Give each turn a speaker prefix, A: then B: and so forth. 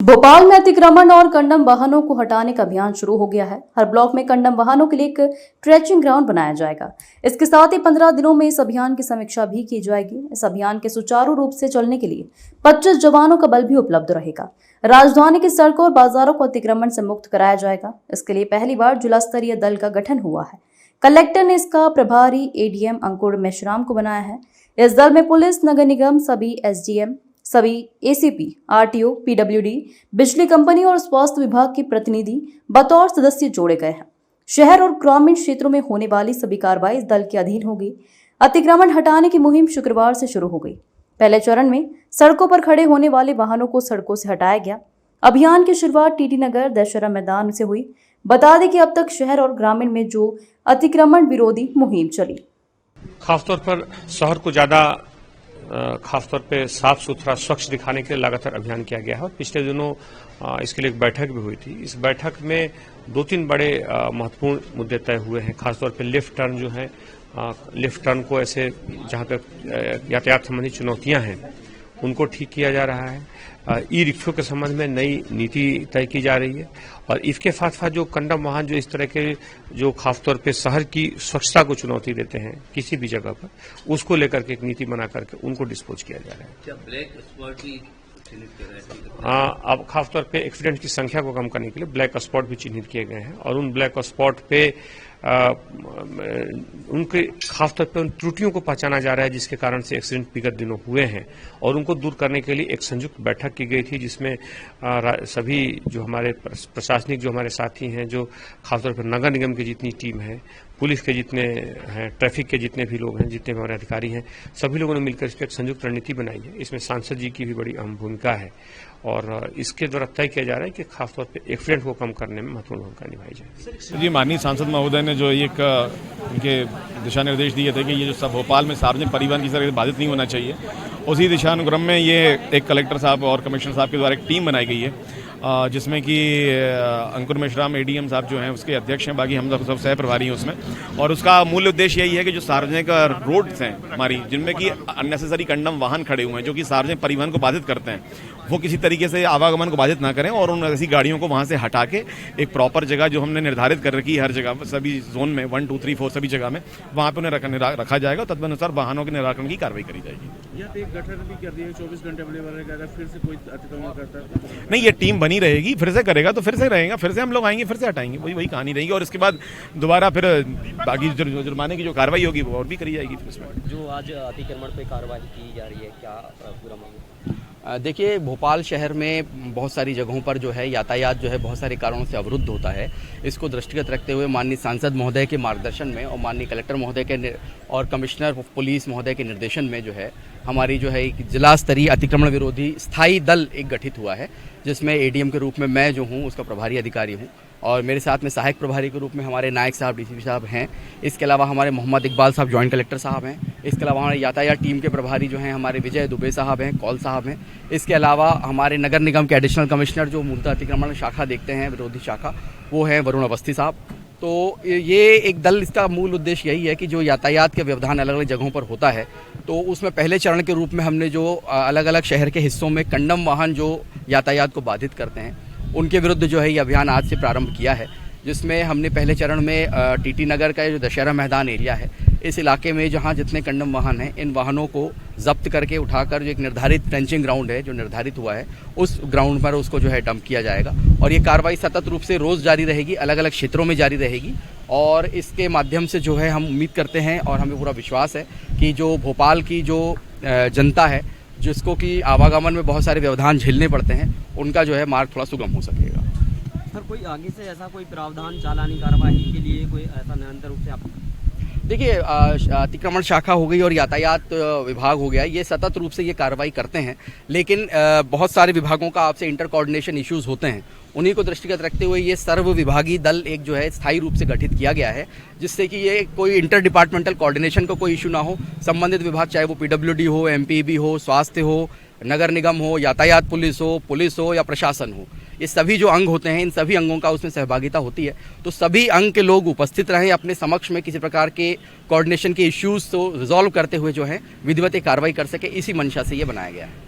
A: भोपाल में अतिक्रमण और कंडम वाहनों को हटाने का अभियान शुरू हो गया है। हर ब्लॉक में कंडम वाहनों के लिए एक ट्रेचिंग ग्राउंड बनाया जाएगा। इसके साथ ही 15 दिनों में इस अभियान की समीक्षा भी की जाएगी। इस अभियान के सुचारू रूप से चलने के लिए 25 जवानों का बल भी उपलब्ध रहेगा। राजधानी की सड़कों और बाजारों को अतिक्रमण से मुक्त कराया जाएगा। इसके लिए पहली बार जिला स्तरीय दल का गठन हुआ है। कलेक्टर ने इसका प्रभारी एडीएम अंकुर मेश्राम को बनाया है। इस दल में पुलिस, नगर निगम, सभी एसडीएम, सभी एसीपी, आरटीओ, पीडब्ल्यूडी, बिजली कंपनी और स्वास्थ्य विभाग के प्रतिनिधि बतौर सदस्य जोड़े गए हैं। शहर और ग्रामीण क्षेत्रों में होने वाली सभी कार्रवाई इस दल के अधीन होगी। अतिक्रमण हटाने की मुहिम शुक्रवार से शुरू हो गई। पहले चरण में सड़कों पर खड़े होने वाले वाहनों को सड़कों से हटाया गया। अभियान की शुरुआत टीटी नगर दशहरा मैदान से हुई। बता दें कि अब तक शहर और ग्रामीण में जो अतिक्रमण विरोधी मुहिम चली,
B: खासतौर पर शहर को ज्यादा खासतौर पे साफ सुथरा स्वच्छ दिखाने के लिए लगातार अभियान किया गया है। और पिछले दिनों इसके लिए एक बैठक भी हुई थी। इस बैठक में 2-3 बड़े महत्वपूर्ण मुद्दे तय हुए हैं। खासतौर पे लेफ्ट टर्न जो है, लेफ्ट टर्न को ऐसे जहां तक यातायात संबंधी चुनौतियां हैं उनको ठीक किया जा रहा है। ई रिक्शों के संबंध में नई नीति तय की जा रही है। और इसके साथ साथ जो कंडम वाहन जो इस तरह के जो खासतौर पे शहर की स्वच्छता को चुनौती देते हैं किसी भी जगह पर, उसको लेकर के एक नीति बना करके उनको डिस्पोज किया जा रहा है।
C: क्या ब्लैक स्पॉट भी चिन्हित किया गया है?
B: अब खासतौर पे एक्सीडेंट की संख्या को कम करने के लिए ब्लैक स्पॉट भी चिन्हित किए गए हैं। और उन ब्लैक स्पॉट पे उनके खासतौर पे उन त्रुटियों को पहचाना जा रहा है जिसके कारण से एक्सीडेंट विगत दिनों हुए हैं। और उनको दूर करने के लिए एक संयुक्त बैठक की गई थी जिसमें सभी जो हमारे प्रशासनिक जो हमारे साथी हैं, जो खासतौर पर नगर निगम की जितनी टीम है, पुलिस के जितने हैं, ट्रैफिक के जितने भी लोग हैं, जितने भी हमारे अधिकारी हैं, सभी लोगों ने मिलकर इस पर एक संयुक्त रणनीति बनाई है। इसमें सांसद जी की भी बड़ी अहम भूमिका है। और इसके द्वारा तय किया जा रहा है कि खासतौर पर एक्सीडेंट को कम करने में महत्वपूर्ण भूमिका निभाई जाए।
D: जी, माननीय सांसद महोदय ने जो एक उनके दिशा निर्देश दिए थे कि ये जो सब भोपाल में सार्वजनिक परिवहन की तरह बाधित नहीं होना चाहिए, उसी दिशानुक्रम में ये एक कलेक्टर साहब और कमिश्नर साहब के द्वारा एक टीम बनाई गई है, जिसमें कि अंकुर मेश्राम एडीएम साहब जो हैं उसके अध्यक्ष हैं, बाकी हम सब सह प्रभारी हैं उसमें। और उसका मूल उद्देश्य यही है कि जो सार्वजनिक रोड्स हैं हमारी, जिनमें कि अननेसेसरी कंडम वाहन खड़े हुए हैं जो कि सार्वजनिक परिवहन को बाधित करते हैं, वो किसी तरीके से आवागमन को बाधित ना करें और उन ऐसी गाड़ियों को वहाँ से हटा के एक प्रॉपर जगह जो हमने निर्धारित कर रखी है हर जगह, सभी जोन में 1, 2, 3, 4 सभी जगह में, वहाँ पर उन्हें रखा जाएगा। तदनुसार वाहनों के निराकरण की कार्रवाई करी जाएगी।
E: या एक गठन भी कर दिया, 24 घंटे अवेलेबल रहेगा, फिर से कोई अतिक्रमण करता है
D: नहीं, ये टीम बनी रहेगी, फिर से करेगा तो फिर से रहेगा, फिर से हम लोग आएंगे, फिर से हटाएंगे, वही कहानी रहेगी। और इसके बाद दोबारा फिर बाकी जुर्माने की जो कार्रवाई होगी वो और भी करी जाएगी। फिर इसमें
C: जो आज अतिक्रमण पे कार्रवाई की जा रही है, क्या पूरा मामला?
F: देखिए, भोपाल शहर में बहुत सारी जगहों पर जो है यातायात जो है बहुत सारे कारणों से अवरुद्ध होता है। इसको दृष्टिगत रखते हुए माननीय सांसद महोदय के मार्गदर्शन में और माननीय कलेक्टर महोदय के और कमिश्नर पुलिस महोदय के निर्देशन में जो है हमारी जो है एक जिला स्तरीय अतिक्रमण विरोधी स्थायी दल एक गठित हुआ है, जिसमें एडीएम के रूप में मैं जो हूँ उसका प्रभारी अधिकारी हूँ और मेरे साथ में सहायक प्रभारी के रूप में हमारे नायक साहब, डीसीपी साहब हैं। इसके अलावा हमारे मोहम्मद इकबाल साहब जॉइंट कलेक्टर साहब हैं। इसके अलावा हमारे यातायात टीम के प्रभारी जो हैं हमारे विजय दुबे साहब हैं, कौल साहब हैं। इसके अलावा हमारे नगर निगम के एडिशनल कमिश्नर जो मूलतः अतिक्रमण शाखा देखते हैं, विरोधी शाखा, वो हैं वरुण अवस्थी साहब। तो ये एक दल, इसका मूल उद्देश्य यही है कि जो यातायात के व्यवधान अलग अलग जगहों पर होता है, तो उसमें पहले चरण के रूप में हमने जो अलग अलग शहर के हिस्सों में कंडम वाहन जो यातायात को बाधित करते हैं उनके विरुद्ध जो है ये अभियान आज से प्रारंभ किया है, जिसमें हमने पहले चरण में टीटी नगर का जो दशहरा मैदान एरिया है, इस इलाके में जहां जितने कंडम वाहन हैं, इन वाहनों को जब्त करके उठाकर जो एक निर्धारित ट्रेंचिंग ग्राउंड है जो निर्धारित हुआ है, उस ग्राउंड पर उसको जो है डंप किया जाएगा। और ये कार्रवाई सतत रूप से रोज़ जारी रहेगी, अलग अलग क्षेत्रों में जारी रहेगी। और इसके माध्यम से जो है हम उम्मीद करते हैं और हमें पूरा विश्वास है कि जो भोपाल की जो जनता है, जिसको कि आवागमन में बहुत सारे व्यवधान झेलने पड़ते हैं, उनका जो है मार्ग थोड़ा सुगम हो सकेगा।
G: सर, कोई आगे से ऐसा कोई प्रावधान चालानी कार्रवाई के लिए कोई ऐसा निरंतर रूप से आप?
F: देखिए, अतिक्रमण शाखा हो गई और यातायात विभाग हो गया, ये सतत रूप से ये कार्रवाई करते हैं, लेकिन बहुत सारे विभागों का आपसे इंटर कोऑर्डिनेशन इश्यूज होते हैं। उन्हीं को दृष्टिगत रखते हुए ये सर्व विभागीय दल एक जो है स्थायी रूप से गठित किया गया है, जिससे कि ये कोई इंटर डिपार्टमेंटल कोऑर्डिनेशन का कोई इशू ना हो। संबंधित विभाग, चाहे वो पीडब्ल्यूडी हो, एमपीबी हो, स्वास्थ्य हो, नगर निगम हो, यातायात पुलिस हो या प्रशासन हो, ये सभी जो अंग होते हैं, इन सभी अंगों का उसमें सहभागिता होती है। तो सभी अंग के लोग उपस्थित रहें, अपने समक्ष में किसी प्रकार के कोऑर्डिनेशन के इश्यूज को रिजॉल्व करते हुए जो है विधिवत कार्रवाई कर सके, इसी मंशा से ये बनाया गया है।